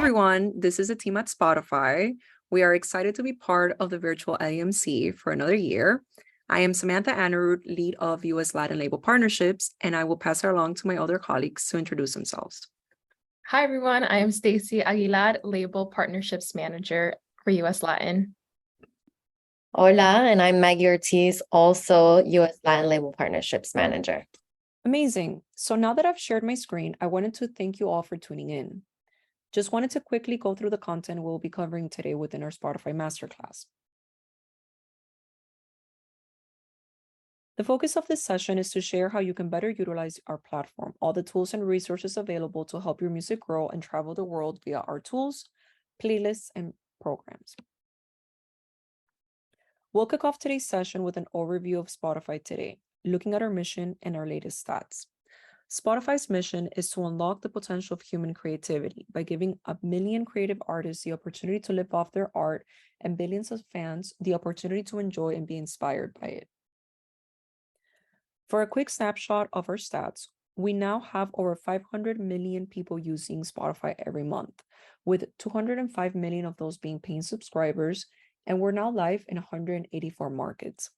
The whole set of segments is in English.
everyone, this is a team at Spotify. We are excited to be part of the virtual LAMC for another year. I am Samantha Aanerud, lead of US Latin Label Partnerships, and I will pass it along to my other colleagues to introduce themselves. Hi, everyone. I am Stacy, Aguilar, Label Partnerships Manager for US Latin. Hola, and I'm Maggie Ortiz, also US Latin Label Partnerships Manager. Amazing. So now that I've shared my screen, I wanted to thank you all for tuning in. Just wanted to quickly go through the content we'll be covering today within our Spotify Masterclass. The focus of this session is to share how you can better utilize our platform, all the tools and resources available to help your music grow and travel the world via our tools, playlists, and programs. We'll kick off today's session with an overview of Spotify today, looking at our mission and our latest stats. Spotify's mission is to unlock the potential of human creativity by giving 1 million creative artists the opportunity to live off their art and billions of fans the opportunity to enjoy and be inspired by it. For a quick snapshot of our stats, we now have over 500 million people using Spotify every month, with 205 million of those being paying subscribers, and we're now live in 184 markets.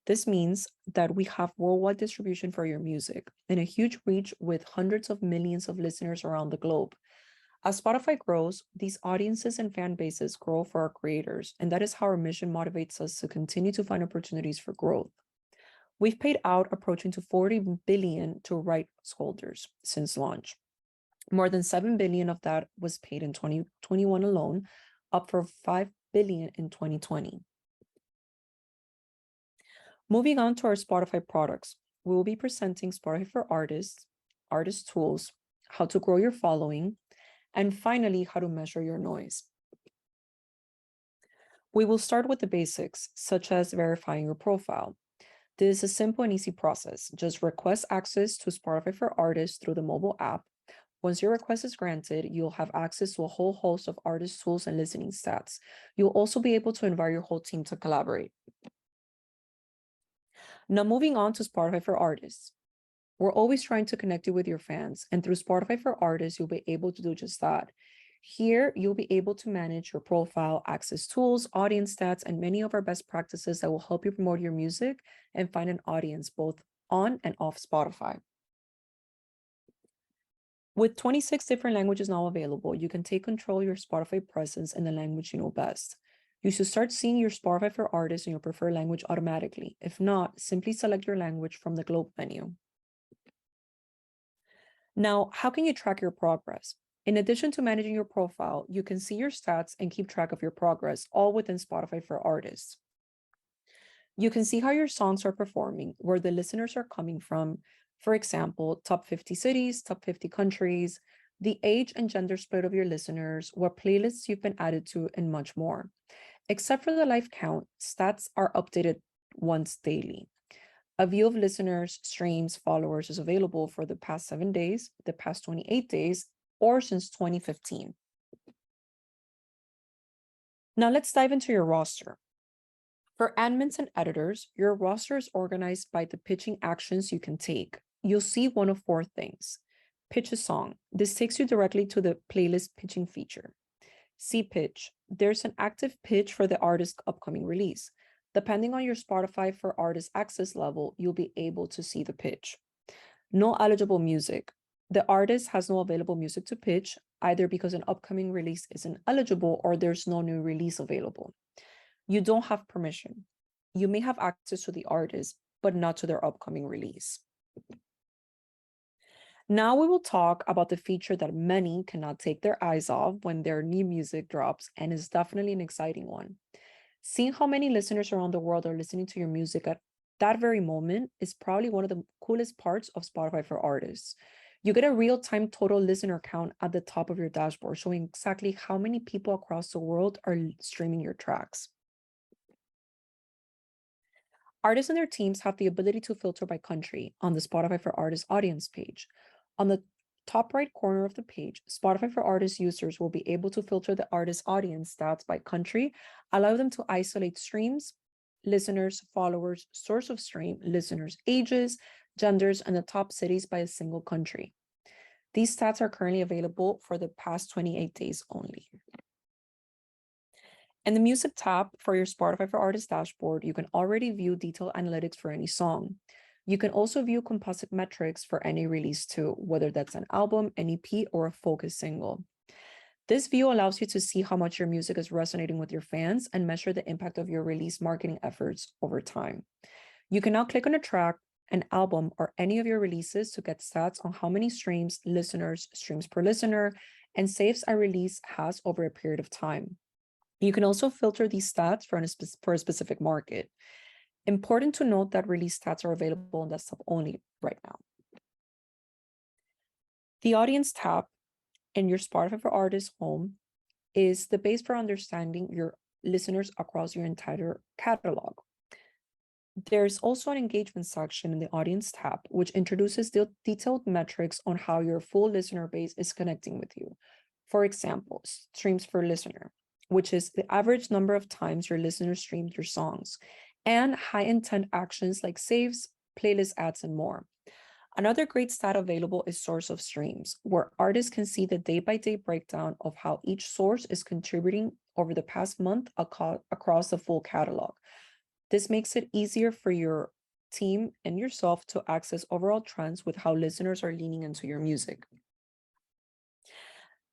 This means that we have worldwide distribution for your music and a huge reach with hundreds of millions of listeners around the globe. As Spotify grows, these audiences and fan bases grow for our creators, and that is how our mission motivates us to continue to find opportunities for growth. We've paid out approaching to 40 billion to rights holders since launch. More than 7 billion of that was paid in 2021 alone, up from 5 billion in 2020. Moving on to our Spotify products, we will be presenting Spotify for Artists, Artist Tools, how to grow your following, and finally, how to measure your noise. We will start with the basics, such as verifying your profile. This is a simple and easy process. Just request access to Spotify for Artists through the mobile app. Once your request is granted, you'll have access to a whole host of artist tools and listening stats. You'll also be able to invite your whole team to collaborate. Now moving on to Spotify for Artists. We're always trying to connect you with your fans, and through Spotify for Artists, you'll be able to do just that. Here, you'll be able to manage your profile, access tools, audience stats, and many of our best practices that will help you promote your music and find an audience both on and off Spotify. With 26 different languages now available, you can take control of your Spotify presence in the language you know best. You should start seeing your Spotify for Artists in your preferred language automatically. If not, simply select your language from the globe menu. Now, how can you track your progress? In addition to managing your profile, you can see your stats and keep track of your progress, all within Spotify for Artists. You can see how your songs are performing, where the listeners are coming from. For example, top 50 cities, top 50 countries, the age and gender split of your listeners, what playlists you've been added to, and much more. Except for the live count, stats are updated once daily. A view of listeners, streams, followers is available for the past 7 days, the past 28 days, or since 2015. Now let's dive into your roster. For admins and editors, your roster is organized by the pitching actions you can take. You'll see one of 4 things. Pitch a song. This takes you directly to the playlist pitching feature. See pitch. There's an active pitch for the artist's upcoming release. Depending on your Spotify for Artists access level, you'll be able to see the pitch. No eligible music. The artist has no available music to pitch, either because an upcoming release isn't eligible or there's no new release available. You don't have permission. You may have access to the artist, but not to their upcoming release. Now we will talk about the feature that many cannot take their eyes off when their new music drops, and is definitely an exciting one. Seeing how many listeners around the world are listening to your music at that very moment is probably one of the coolest parts of Spotify for Artists. You get a real-time total listener count at the top of your dashboard, showing exactly how many people across the world are streaming your tracks. Artists and their teams have the ability to filter by country on the Spotify for Artists audience page. On the top right corner of the page, Spotify for Artists users will be able to filter the artist audience stats by country, allow them to isolate streams, listeners, followers, source of stream, listeners' ages, genders, and the top cities by a single country. These stats are currently available for the past 28 days only. In the Music tab for your Spotify for Artists dashboard, you can already view detailed analytics for any song. You can also view composite metrics for any release too, whether that's an album, an EP, or a focus single. This view allows you to see how much your music is resonating with your fans and measure the impact of your release marketing efforts over time. You can now click on a track, an album, or any of your releases to get stats on how many streams, listeners, streams per listener, and saves a release has over a period of time. You can also filter these stats for a specific market. Important to note that release stats are available on desktop only right now. The Audience tab in your Spotify for Artists home is the base for understanding your listeners across your entire catalog. There's also an engagement section in the Audience tab, which introduces detailed metrics on how your full listener base is connecting with you. For example, streams per listener, which is the average number of times your listeners streamed your songs, and high intent actions like saves, playlist ads, and more. Another great stat available is source of streams, where artists can see the day-by-day breakdown of how each source is contributing over the past month across the full catalog. This makes it easier for your team and yourself to access overall trends with how listeners are leaning into your music.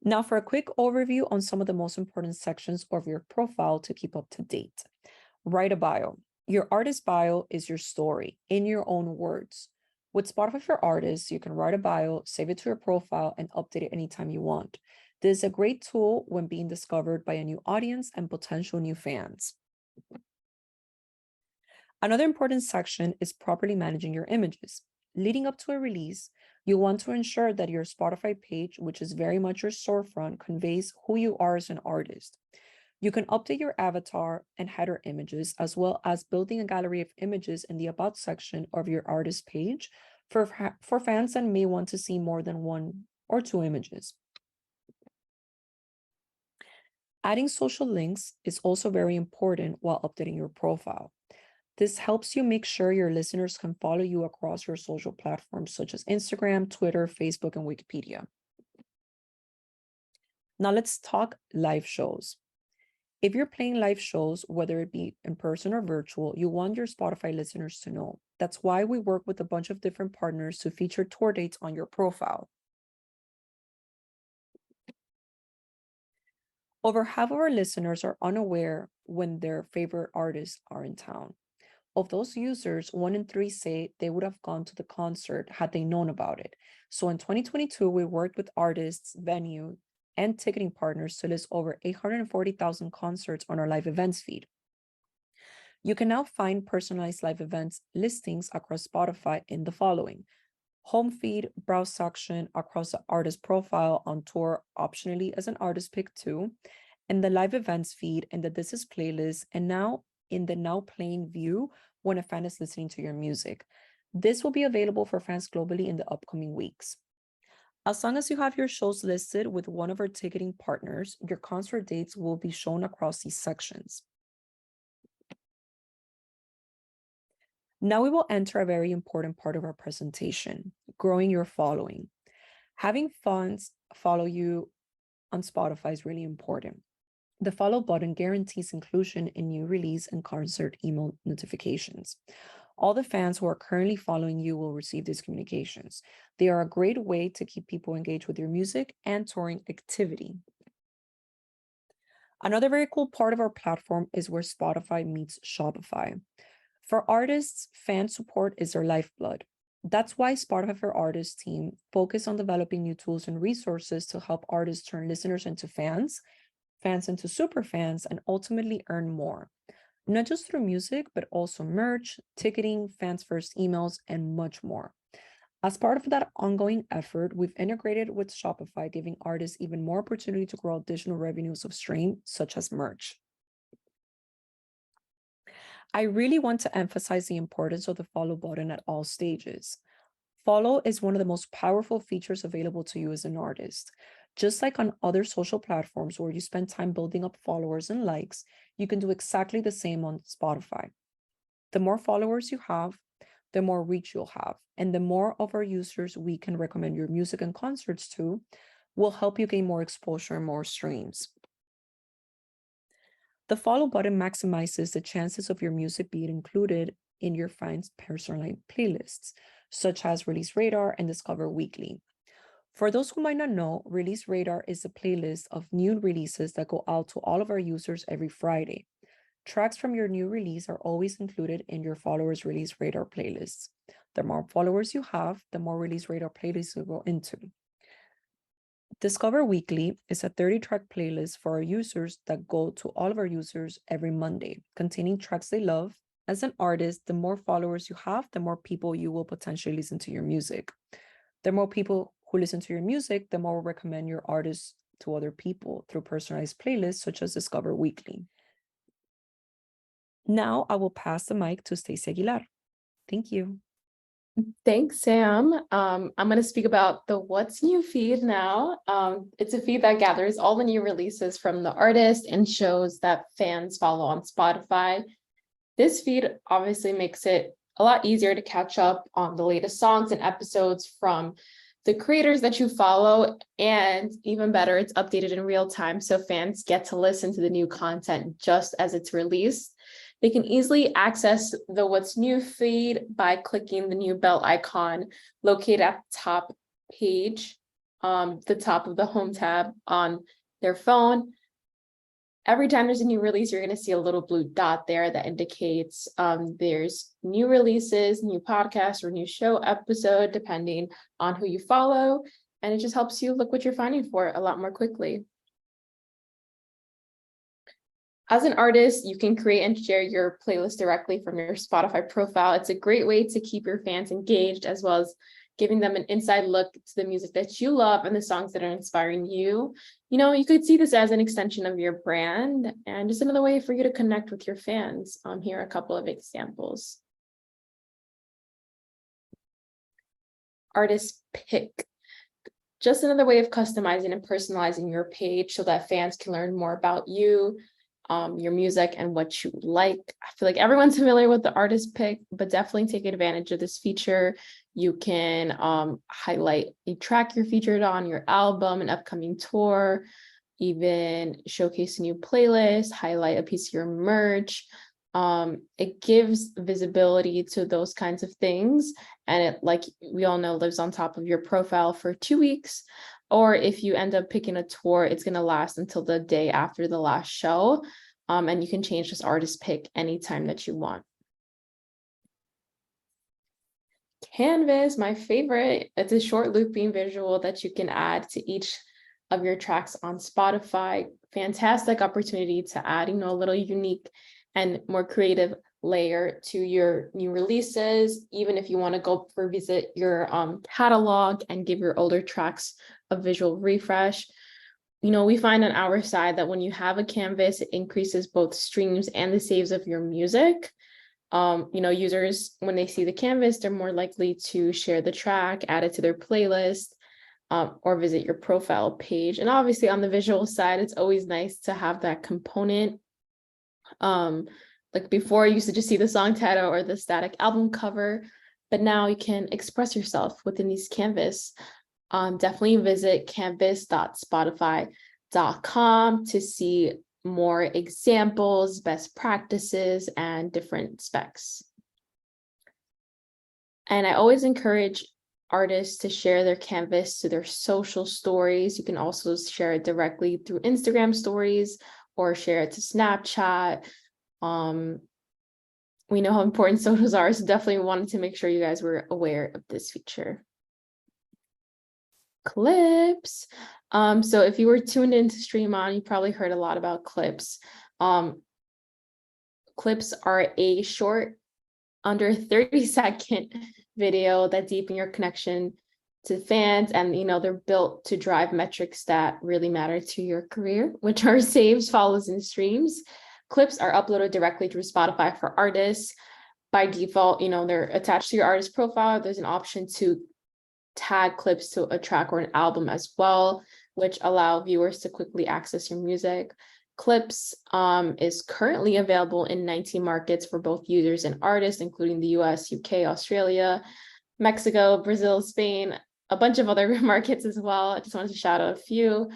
Now for a quick overview on some of the most important sections of your profile to keep up to date. Write a bio. Your artist bio is your story in your own words. With Spotify for Artists, you can write a bio, save it to your profile, and update it anytime you want. This is a great tool when being discovered by a new audience and potential new fans. Another important section is properly managing your images. Leading up to a release, you want to ensure that your Spotify page, which is very much your storefront, conveys who you are as an artist. You can update your avatar and header images, as well as building a gallery of images in the About section of your artist page for fans that may want to see more than one or two images. Adding social links is also very important while updating your profile. This helps you make sure your listeners can follow you across your social platforms such as Instagram, Twitter, Facebook, and Wikipedia. Now let's talk live shows. If you're playing live shows, whether it be in person or virtual, you want your Spotify listeners to know. That's why we work with a bunch of different partners to feature tour dates on your profile. Over half of our listeners are unaware when their favorite artists are in town. Of those users, 1 in 3 say they would have gone to the concert had they known about it. So in 2022, we worked with artists, venue, and ticketing partners to list over 840,000 concerts on our live events feed. You can now find personalized live events listings across Spotify in the following: home feed, browse section, across the artist profile, on tour, optionally as an artist pick too, and the live events feed, and the This Is playlist, and now in the Now Playing view when a fan is listening to your music. This will be available for fans globally in the upcoming weeks. As long as you have your shows listed with one of our ticketing partners, your concert dates will be shown across these sections. Now we will enter a very important part of our presentation: growing your following. Having fans follow you on Spotify is really important. The follow button guarantees inclusion in new release and concert email notifications. All the fans who are currently following you will receive these communications. They are a great way to keep people engaged with your music and touring activity. Another very cool part of our platform is where Spotify meets Shopify. For artists, fan support is their lifeblood. That's why Spotify for Artists team focus on developing new tools and resources to help artists turn listeners into fans, fans into super fans, and ultimately earn more. Not just through music, but also merch, ticketing, fans first emails, and much more. As part of that ongoing effort, we've integrated with Shopify, giving artists even more opportunity to grow additional revenues of stream, such as merch. I really want to emphasize the importance of the follow button at all stages. Follow is one of the most powerful features available to you as an artist. Just like on other social platforms where you spend time building up followers and likes, you can do exactly the same on Spotify. The more followers you have, the more reach you'll have. And the more of our users we can recommend your music and concerts to will help you gain more exposure and more streams. The follow button maximizes the chances of your music being included in your fans' personalized playlists, such as Release Radar and Discover Weekly. For those who might not know, Release Radar is a playlist of new releases that go out to all of our users every Friday. Tracks from your new release are always included in your followers' Release Radar playlists. The more followers you have, the more Release Radar playlists you go into. Discover Weekly is a 30-track playlist for our users that go to all of our users every Monday, containing tracks they love. As an artist, the more followers you have, the more people you will potentially listen to your music. The more people who listen to your music, the more will recommend your artists to other people through personalized playlists such as Discover Weekly. Now I will pass the mic to Stacy Aguilar. Thank you. Thanks, Sam. I'm going to speak about the What's New feed now. It's a feed that gathers all the new releases from the artist and shows that fans follow on Spotify. This feed obviously makes it a lot easier to catch up on the latest songs and episodes from the creators that you follow, and even better, it's updated in real time, so fans get to listen to the new content just as it's released. They can easily access the What's New feed by clicking the new bell icon located at the top page, the top of the home tab on their phone. Every time there's a new release, you're going to see a little blue dot there that indicates there's new releases, new podcast, or new show episode, depending on who you follow. And it just helps you look what you're finding for a lot more quickly. As an artist, you can create and share your playlist directly from your Spotify profile. It's a great way to keep your fans engaged, as well as giving them an inside look to the music that you love and the songs that are inspiring you. You know, you could see this as an extension of your brand and just another way for you to connect with your fans. Here are a couple of examples. Artist pick. Just another way of customizing and personalizing your page so that fans can learn more about you, your music, and what you like. I feel like everyone's familiar with the artist pick, but definitely take advantage of this feature. You can highlight a track you're featured on, your album, an upcoming tour, even showcase a new playlist, highlight a piece of your merch. It gives visibility to those kinds of things, and it, like we all know, lives on top of your profile for 2 weeks. Or if you end up picking a tour, it's going to last until the day after the last show. And you can change this artist pick anytime that you want. Canvas, my favorite. It's a short looping visual that you can add to each of your tracks on Spotify. Fantastic opportunity to add, a little unique and more creative layer to your new releases, even if you want to go revisit your catalog and give your older tracks a visual refresh. We find on our side that when you have a canvas, it increases both streams and the saves of your music. Users, when they see the canvas, they're more likely to share the track, add it to their playlist, or visit your profile page. And obviously on the visual side, it's always nice to have that component. Like before, you used to just see the song title or the static album cover, but now you can express yourself within these canvas. Definitely visit canvas.spotify.com to see more examples, best practices, and different specs. And I always encourage artists to share their canvas to their social stories. You can also share it directly through Instagram stories or share it to Snapchat. We know how important socials are, so definitely wanted to make sure you guys were aware of this feature. Clips. So if you were tuned into Stream On, you probably heard a lot about clips. Clips are a short, under 30-second video that deepen your connection to fans, and they're built to drive metrics that really matter to your career, which are saves, follows, and streams. Clips are uploaded directly through Spotify for artists. By default, they're attached to your artist profile. There's an option to tag clips to a track or an album as well, which allow viewers to quickly access your music. Clips is currently available in 19 markets for both users and artists, including the US, UK, Australia, Mexico, Brazil, Spain, a bunch of other markets as well. I just wanted to shout out a few.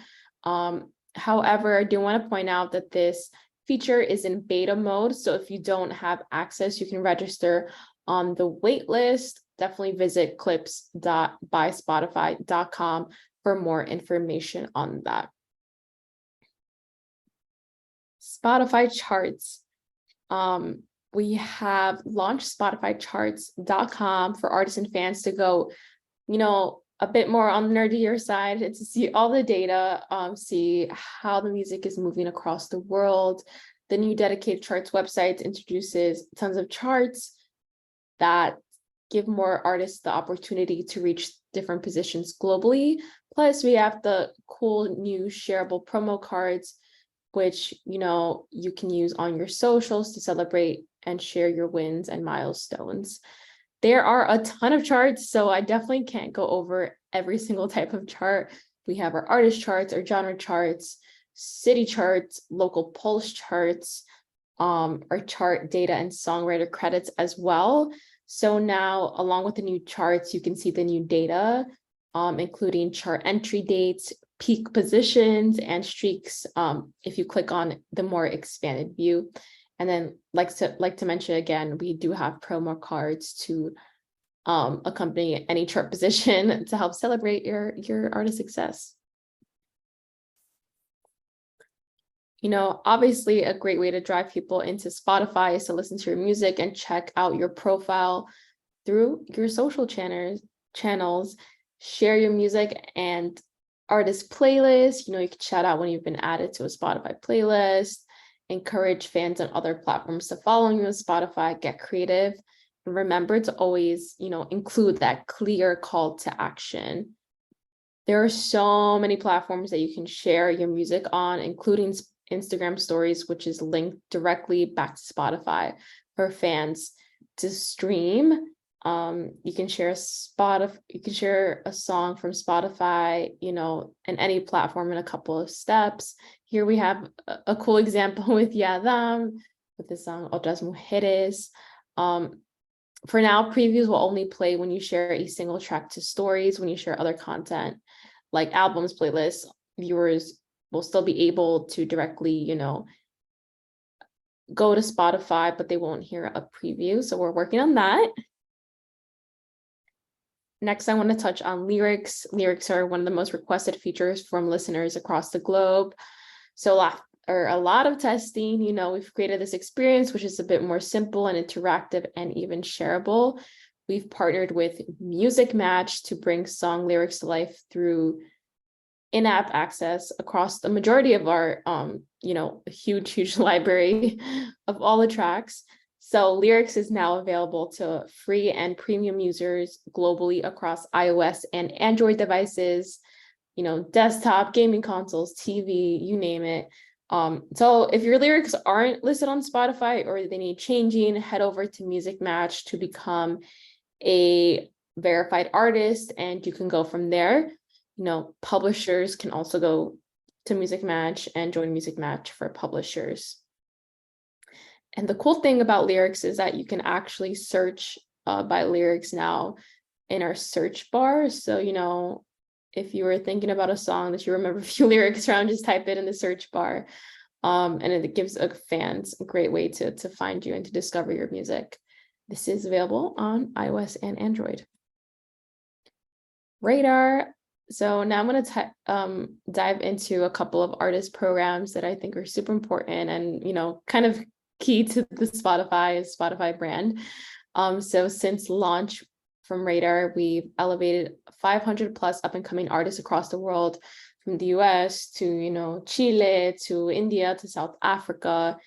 However, I do want to point out that this feature is in beta mode. So if you don't have access, you can register on the wait list. Definitely visit clips.byspotify.com for more information on that. Spotify charts. We have launched spotifycharts.com for artists and fans to go, a bit more on the nerdier side and to see all the data, see how the music is moving across the world. The new dedicated charts website introduces tons of charts that give more artists the opportunity to reach different positions globally. Plus, we have the cool new shareable promo cards, which you can use on your socials to celebrate and share your wins and milestones. There are a ton of charts, so I definitely can't go over every single type of chart. We have our artist charts, our genre charts, city charts, local pulse charts, our chart data and songwriter credits as well. So now, along with the new charts, you can see the new data, including chart entry dates, peak positions, and streaks if you click on the more expanded view. And then like to mention again, we do have promo cards to accompany any chart position to help celebrate your artist success. Obviously a great way to drive people into Spotify is to listen to your music and check out your profile through your social channels, share your music and artist playlists. You can shout out when you've been added to a Spotify playlist, encourage fans on other platforms to follow you on Spotify, get creative. And remember to always, include that clear call to action. There are so many platforms that you can share your music on, including Instagram stories, which is linked directly back to Spotify for fans to stream. You can share a song from Spotify, and any platform in a couple of steps. Here we have a cool example with Yadam, with the song Otras Mujeres. For now, previews will only play when you share a single track to stories. When you share other content like albums, playlists, viewers will still be able to directly, go to Spotify, but they won't hear a preview. So we're working on that. Next, I want to touch on lyrics. Lyrics are one of the most requested features from listeners across the globe. So a lot of testing, we've created this experience, which is a bit more simple and interactive and even shareable. We've partnered with Music Match to bring song lyrics to life through in-app access across the majority of our, huge library of all the tracks. So lyrics is now available to free and premium users globally across iOS and Android devices, desktop, gaming consoles, TV, you name it. So if your lyrics aren't listed on Spotify or they need changing, head over to Music Match to become a verified artist, and you can go from there. Publishers can also go to Music Match and join Music Match for publishers. And the cool thing about lyrics is that you can actually search by lyrics now in our search bar. So, if you were thinking about a song that you remember a few lyrics around, just type it in the search bar. And it gives fans a great way to find you and to discover your music. This is available on iOS and Android. Radar. So now I'm going to dive into a couple of artist programs that I think are super important and, kind of key to the Spotify brand. So since launch from Radar, we've elevated 500 plus up and coming artists across the world, from the US to, Chile, to India, to South Africa.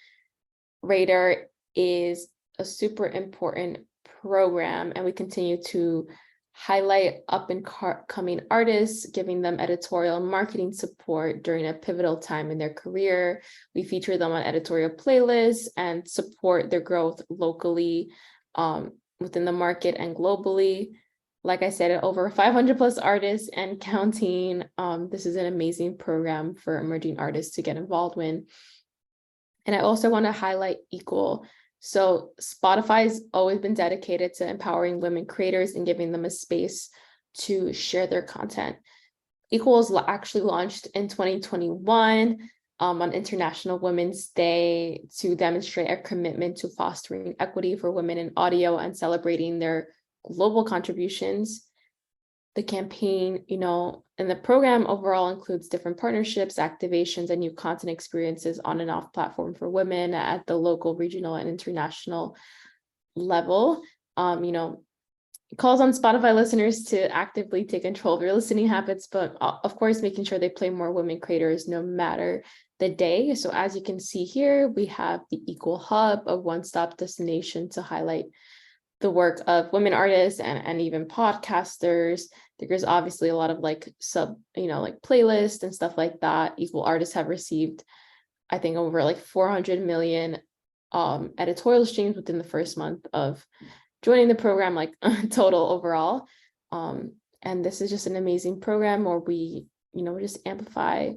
Radar is a super important program, and we continue to highlight up and coming artists, giving them editorial and marketing support during a pivotal time in their career. We feature them on editorial playlists and support their growth locally, within the market and globally. Like I said, over 500 plus artists and counting. This is an amazing program for emerging artists to get involved in. And I also want to highlight Equal. So Spotify's always been dedicated to empowering women creators and giving them a space to share their content. Equal was actually launched in 2021 on International Women's Day to demonstrate a commitment to fostering equity for women in audio and celebrating their global contributions. The campaign, and the program overall includes different partnerships, activations, and new content experiences on and off platform for women at the local, regional, and international level. It calls on Spotify listeners to actively take control of their listening habits, but of course, making sure they play more women creators no matter the day. So as you can see here, we have the Equal Hub, a one-stop destination to highlight the work of women artists and even podcasters. There's obviously a lot of like playlists and stuff like that. Equal artists have received, I think, over like 400 million editorial streams within the first month of joining the program, like total overall. And this is just an amazing program where we, just amplify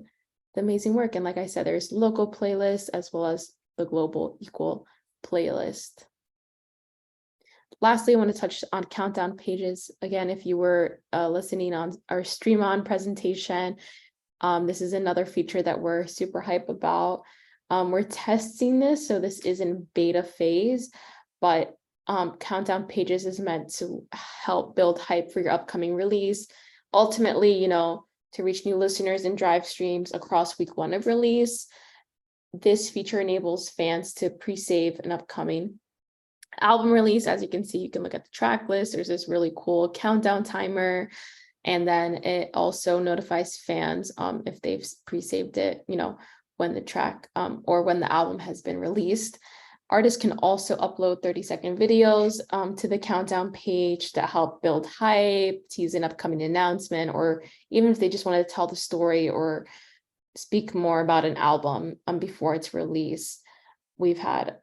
the amazing work. And like I said, there's local playlists as well as the global Equal playlist. Lastly, I want to touch on countdown pages. Again, if you were listening on our Stream On presentation, this is another feature that we're super hype about. We're testing this, so this is in beta phase, but countdown pages is meant to help build hype for your upcoming release. Ultimately, to reach new listeners and drive streams across week 1 of release. This feature enables fans to pre-save an upcoming album release. As you can see, you can look at the track list. There's this really cool countdown timer. And then it also notifies fans if they've pre-saved it, when the track or when the album has been released. Artists can also upload 30-second videos to the countdown page to help build hype, tease an upcoming announcement, or even if they just want to tell the story or speak more about an album before it's released. We've had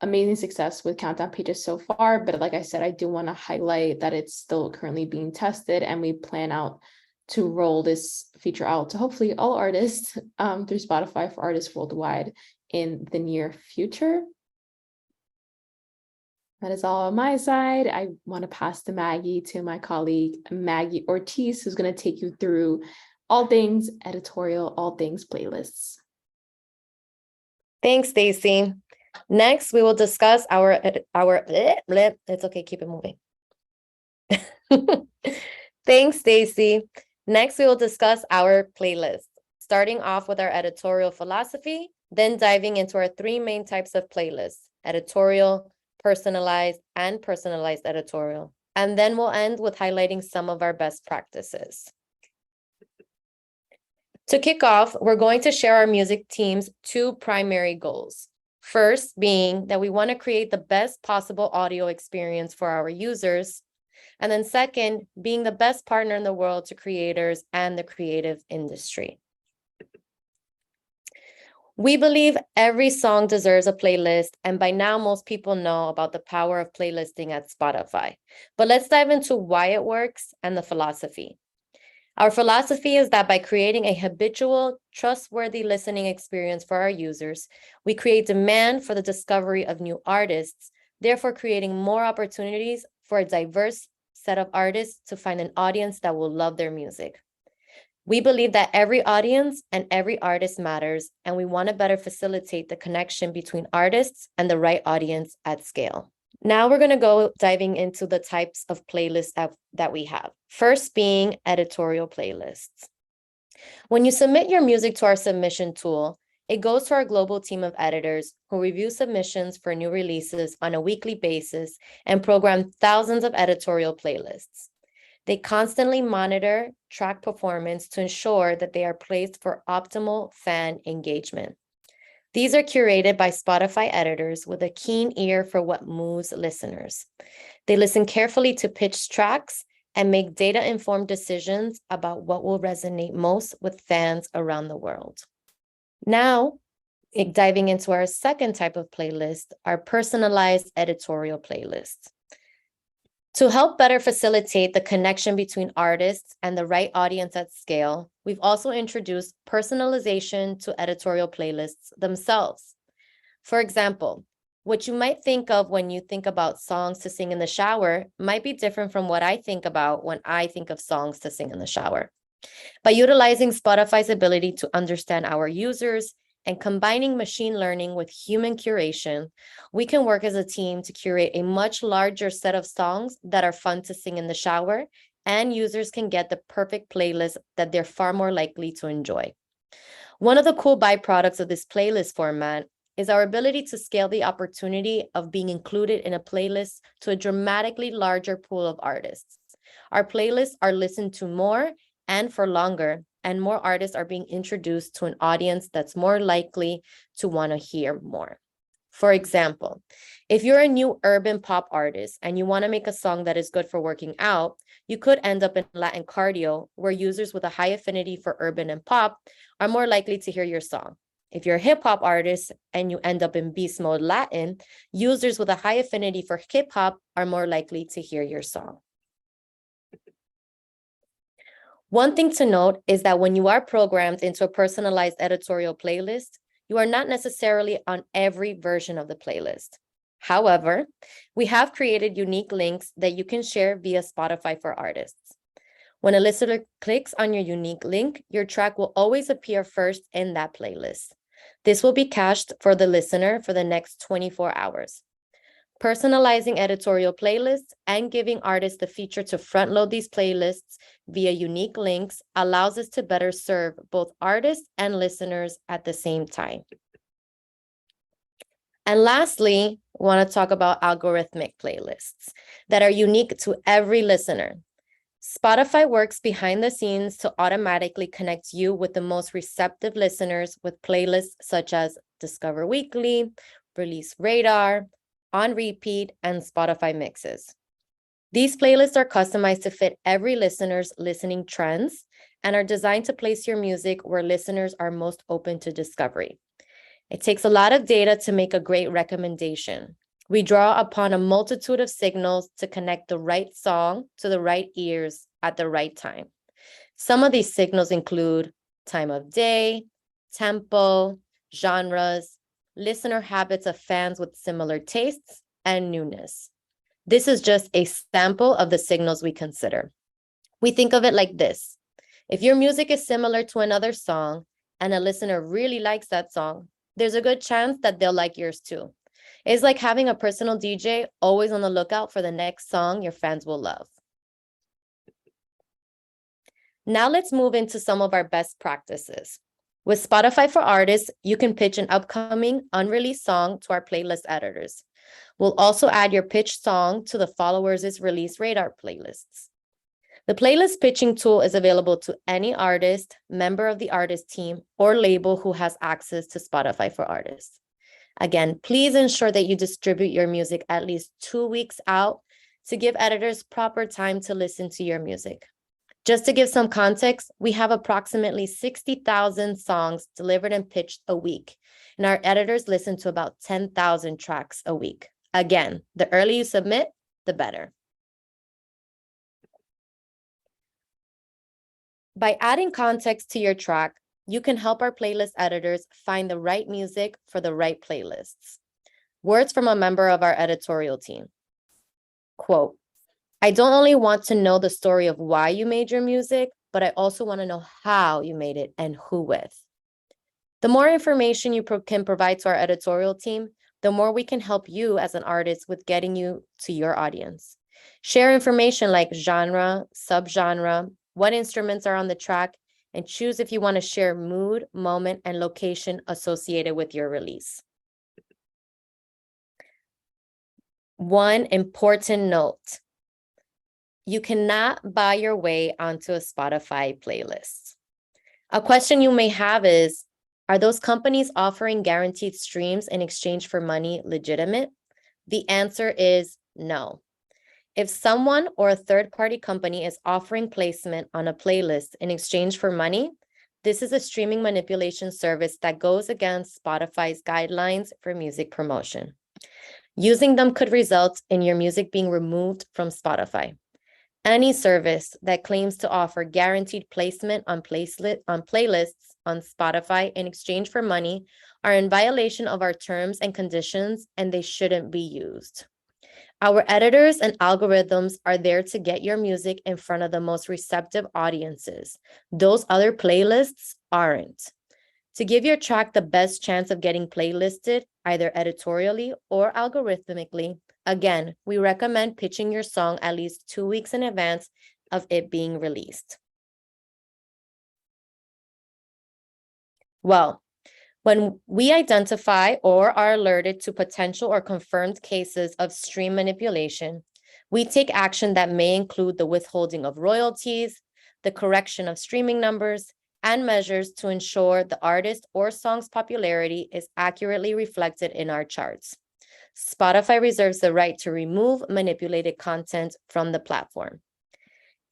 amazing success with countdown pages so far, but like I said, I do want to highlight that it's still currently being tested, and we plan out to roll this feature out to hopefully all artists through Spotify for artists worldwide in the near future. That is all on my side. I want to pass to Maggie, to my colleague, Maggie Ortiz, who's going to take you through all things editorial, all things playlists. Thanks, Stacy. Next, we will discuss it's okay, keep it moving. Thanks, Stacy. Next, we will discuss our playlist, starting off with our editorial philosophy, then diving into our 3 main types of playlists: editorial, personalized, and personalized editorial. And then we'll end with highlighting some of our best practices. To kick off, we're going to share our music team's 2 primary goals. First being that we want to create the best possible audio experience for our users. And then second, being the best partner in the world to creators and the creative industry. We believe every song deserves a playlist, and by now most people know about the power of playlisting at Spotify. But let's dive into why it works and the philosophy. Our philosophy is that by creating a habitual, trustworthy listening experience for our users, we create demand for the discovery of new artists, therefore creating more opportunities for a diverse set of artists to find an audience that will love their music. We believe that every audience and every artist matters, and we want to better facilitate the connection between artists and the right audience at scale. Now we're going to go diving into the types of playlists that we have. First being editorial playlists. When you submit your music to our submission tool, it goes to our global team of editors who review submissions for new releases on a weekly basis and program thousands of editorial playlists. They constantly monitor track performance to ensure that they are placed for optimal fan engagement. These are curated by Spotify editors with a keen ear for what moves listeners. They listen carefully to pitched tracks and make data-informed decisions about what will resonate most with fans around the world. Now, diving into our second type of playlist, our personalized editorial playlists. To help better facilitate the connection between artists and the right audience at scale, we've also introduced personalization to editorial playlists themselves. For example, what you might think of when you think about songs to sing in the shower might be different from what I think about when I think of songs to sing in the shower. By utilizing Spotify's ability to understand our users and combining machine learning with human curation, we can work as a team to curate a much larger set of songs that are fun to sing in the shower, and users can get the perfect playlist that they're far more likely to enjoy. One of the cool byproducts of this playlist format is our ability to scale the opportunity of being included in a playlist to a dramatically larger pool of artists. Our playlists are listened to more and for longer, and more artists are being introduced to an audience that's more likely to want to hear more. For example, if you're a new urban pop artist and you want to make a song that is good for working out, you could end up in Latin cardio, where users with a high affinity for urban and pop are more likely to hear your song. If you're a hip hop artist and you end up in beast mode Latin, users with a high affinity for hip hop are more likely to hear your song. One thing to note is that when you are programmed into a personalized editorial playlist, you are not necessarily on every version of the playlist. However, we have created unique links that you can share via Spotify for Artists. When a listener clicks on your unique link, your track will always appear first in that playlist. This will be cached for the listener for the next 24 hours. Personalizing editorial playlists and giving artists the feature to front load these playlists via unique links allows us to better serve both artists and listeners at the same time. And lastly, I want to talk about algorithmic playlists that are unique to every listener. Spotify works behind the scenes to automatically connect you with the most receptive listeners with playlists such as Discover Weekly, Release Radar, On Repeat, and Spotify Mixes. These playlists are customized to fit every listener's listening trends and are designed to place your music where listeners are most open to discovery. It takes a lot of data to make a great recommendation. We draw upon a multitude of signals to connect the right song to the right ears at the right time. Some of these signals include time of day, tempo, genres, listener habits of fans with similar tastes, and newness. This is just a sample of the signals we consider. We think of it like this. If your music is similar to another song and a listener really likes that song, there's a good chance that they'll like yours too. It's like having a personal DJ always on the lookout for the next song your fans will love. Now let's move into some of our best practices. With Spotify for Artists, you can pitch an upcoming unreleased song to our playlist editors. We'll also add your pitched song to the followers' release radar playlists. The playlist pitching tool is available to any artist, member of the artist team, or label who has access to Spotify for Artists. Again, please ensure that you distribute your music at least 2 weeks out to give editors proper time to listen to your music. Just to give some context, we have approximately 60,000 songs delivered and pitched a week, and our editors listen to about 10,000 tracks a week. Again, the earlier you submit, the better. By adding context to your track, you can help our playlist editors find the right music for the right playlists. Words from a member of our editorial team. Quote, I don't only want to know the story of why you made your music, but I also want to know how you made it and who with. The more information you can provide to our editorial team, the more we can help you as an artist with getting you to your audience. Share information like genre, subgenre, what instruments are on the track, and choose if you want to share mood, moment, and location associated with your release. One important note. You cannot buy your way onto a Spotify playlist. A question you may have is, are those companies offering guaranteed streams in exchange for money legitimate? The answer is no. If someone or a third-party company is offering placement on a playlist in exchange for money, this is a streaming manipulation service that goes against Spotify's guidelines for music promotion. Using them could result in your music being removed from Spotify. Any service that claims to offer guaranteed placement on playlists on Spotify in exchange for money are in violation of our terms and conditions, and they shouldn't be used. Our editors and algorithms are there to get your music in front of the most receptive audiences. Those other playlists aren't. To give your track the best chance of getting playlisted, either editorially or algorithmically, again, we recommend pitching your song at least 2 weeks in advance of it being released. Well, when we identify or are alerted to potential or confirmed cases of stream manipulation, we take action that may include the withholding of royalties, the correction of streaming numbers, and measures to ensure the artist or song's popularity is accurately reflected in our charts. Spotify reserves the right to remove manipulated content from the platform.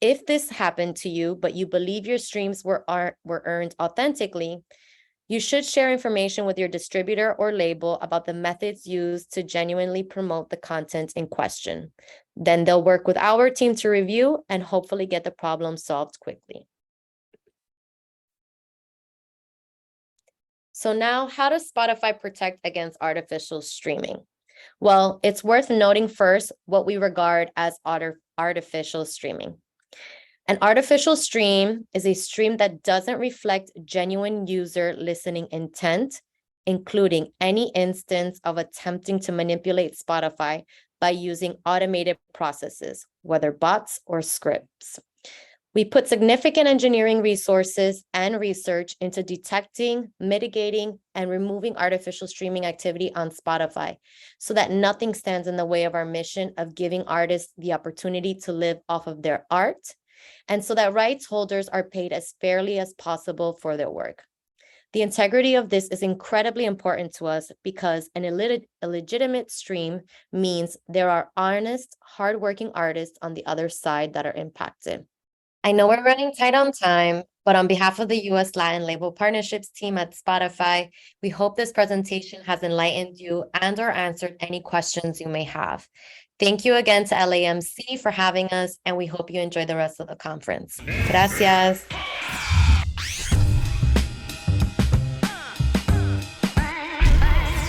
If this happened to you, but you believe your streams were earned authentically, you should share information with your distributor or label about the methods used to genuinely promote the content in question. Then they'll work with our team to review and hopefully get the problem solved quickly. So now, how does Spotify protect against artificial streaming? Well, it's worth noting first what we regard as artificial streaming. An artificial stream is a stream that doesn't reflect genuine user listening intent, including any instance of attempting to manipulate Spotify by using automated processes, whether bots or scripts. We put significant engineering resources and research into detecting, mitigating, and removing artificial streaming activity on Spotify so that nothing stands in the way of our mission of giving artists the opportunity to live off of their art, and so that rights holders are paid as fairly as possible for their work. The integrity of this is incredibly important to us because an illegitimate stream means there are honest, hardworking artists on the other side that are impacted. I know we're running tight on time, but on behalf of the U.S. Latin Label Partnerships team at Spotify, we hope this presentation has enlightened you and/or answered any questions you may have. Thank you again to LAMC for having us, and we hope you enjoy the rest of the conference. Gracias.